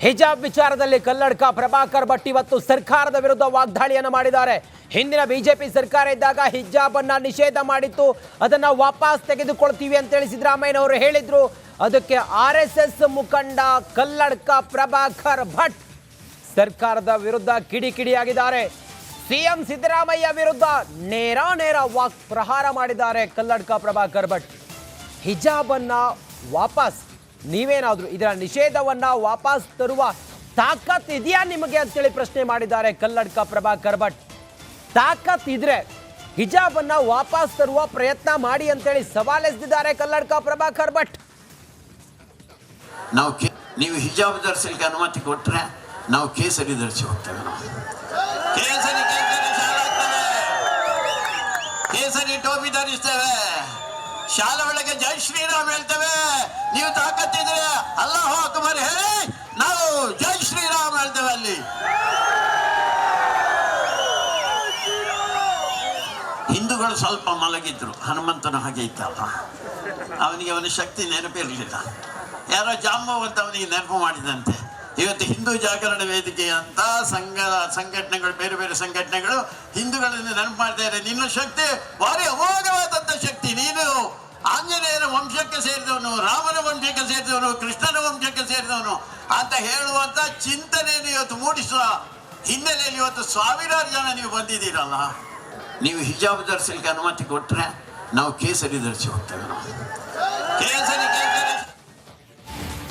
ಹಿಜಾಬ್ ವಿಚಾರದಲ್ಲಿ ಕಲ್ಲಡ್ಕ ಪ್ರಭಾಕರ್ ಭಟ್ ಇವತ್ತು ಸರ್ಕಾರದ ವಿರುದ್ಧ ವಾಗ್ದಾಳಿಯನ್ನು ಮಾಡಿದ್ದಾರೆ. ಹಿಂದಿನ ಬಿಜೆಪಿ ಸರ್ಕಾರ ಇದ್ದಾಗ ಹಿಜಾಬ್ ಅನ್ನ ನಿಷೇಧ ಮಾಡಿತ್ತು, ಅದನ್ನ ವಾಪಸ್ ತೆಗೆದುಕೊಳ್ತೀವಿ ಅಂತೇಳಿ ಸಿದ್ದರಾಮಯ್ಯನವರು ಹೇಳಿದ್ರು. ಅದಕ್ಕೆ RSS ಮುಖಂಡ ಕಲ್ಲಡ್ಕ ಪ್ರಭಾಕರ್ ಭಟ್ ಸರ್ಕಾರದ ವಿರುದ್ಧ ಕಿಡಿಕಿಡಿಯಾಗಿದ್ದಾರೆ. ಸಿಎಂ ಸಿದ್ದರಾಮಯ್ಯ ವಿರುದ್ಧ ನೇರ ವಾಕ್ ಪ್ರಹಾರ ಮಾಡಿದ್ದಾರೆ ಕಲ್ಲಡ್ಕ ಪ್ರಭಾಕರ್ ಭಟ್. ಹಿಜಾಬ್ ಅನ್ನ ವಾಪಸ್, ನೀವೇನಾದ್ರೂ ಇದರ ನಿಷೇಧವನ್ನ ವಾಪಸ್ ತರುವ ತಾಕತ್ ಇದೆಯಾ ನಿಮಗೆ ಅಂತೇಳಿ ಪ್ರಶ್ನೆ ಮಾಡಿದ್ದಾರೆ ಕಲ್ಲಡ್ಕ ಪ್ರಭಾಕರ್ ಭಟ್. ತಾಕತ್ ಇದ್ರೆ ಹಿಜಾಬ್ ಅನ್ನ ವಾಪಸ್ ತರುವ ಪ್ರಯತ್ನ ಮಾಡಿ ಅಂತೇಳಿ ಸವಾಲೆಸೆದಿದ್ದಾರೆ ಕಲ್ಲಡ್ಕ ಪ್ರಭಾಕರ್ ಭಟ್. ನೀವು ಹಿಜಾಬ್ ಧರಿಸಲಿಕ್ಕೆ ಅನುಮತಿ ಕೊಟ್ಟರೆ ನಾವು ಕೇಸರಿ ಧರಿಸಿ ಹೋಗ್ತೇವೆ. ಕೇಸರಿ ಟೋಪಿ ಧರಿಸ್ತೇವೆ, ಶಾಲೆ ಒಳಗೆ ಜೈ ಶ್ರೀರಾಮ್ ಹೇಳ್ತೇವೆ. ನೀವು ತಾಕತ್ತಿದ್ರೆ ಅಲ್ಲಾಹು ಅಕ್ಬರ್ ಹೇಳಿ ನಾವು ಜೈ ಶ್ರೀರಾಮ್ ಹೇಳ್ತೇವೆ. ಅಲ್ಲಿ ಹಿಂದೂಗಳು ಸ್ವಲ್ಪ ಮಲಗಿದ್ರು, ಹನುಮಂತನ ಹಾಗೆ ಇತ್ತಲ್ಲ, ಅವನಿಗೆ ಅವನ ಶಕ್ತಿ ನೆನಪಿರಲಿಲ್ಲ. ಯಾರೋ ಜಾಂಬವ್ ಅಂತ ಅವನಿಗೆ ನೆನಪು ಮಾಡಿದಂತೆ. ಇವತ್ತು ಹಿಂದೂ ಜಾಗರಣ ವೇದಿಕೆ ಅಂತ ಸಂಘಟನೆಗಳು, ಬೇರೆ ಬೇರೆ ಸಂಘಟನೆಗಳು ಹಿಂದೂಗಳನ್ನು ನೆನಪು ಮಾಡ್ತಾ ಇದ್ದಾರೆ. ನಿನ್ನ ಶಕ್ತಿ ಭಾರಿ ಅಮೋಘವಾದಂಥ ಶಕ್ತಿ, ನೀನು ಆಂಜನೇಯನ ವಂಶಕ್ಕೆ ಸೇರಿದವನು, ರಾಮನ ವಂಶಕ್ಕೆ ಸೇರಿದವನು, ಕೃಷ್ಣನ ವಂಶಕ್ಕೆ ಸೇರಿದವನು ಅಂತ ಹೇಳುವಂತ ಚಿಂತನೆಯನ್ನು ಇವತ್ತು ಮೂಡಿಸುವ ಹಿನ್ನೆಲೆಯಲ್ಲಿ ಇವತ್ತು ಸಾವಿರಾರು ಜನ ನೀವು ಬಂದಿದ್ದೀರಲ್ಲ. ನೀವು ಹಿಜಾಬ್ ಧರಿಸಲಿಕ್ಕೆ ಅನುಮತಿ ಕೊಟ್ಟರೆ ನಾವು ಕೇಸರಿ ಧರಿಸಿ ಹೋಗ್ತೇವೆ. ನಾವು ಕೇಸರಿ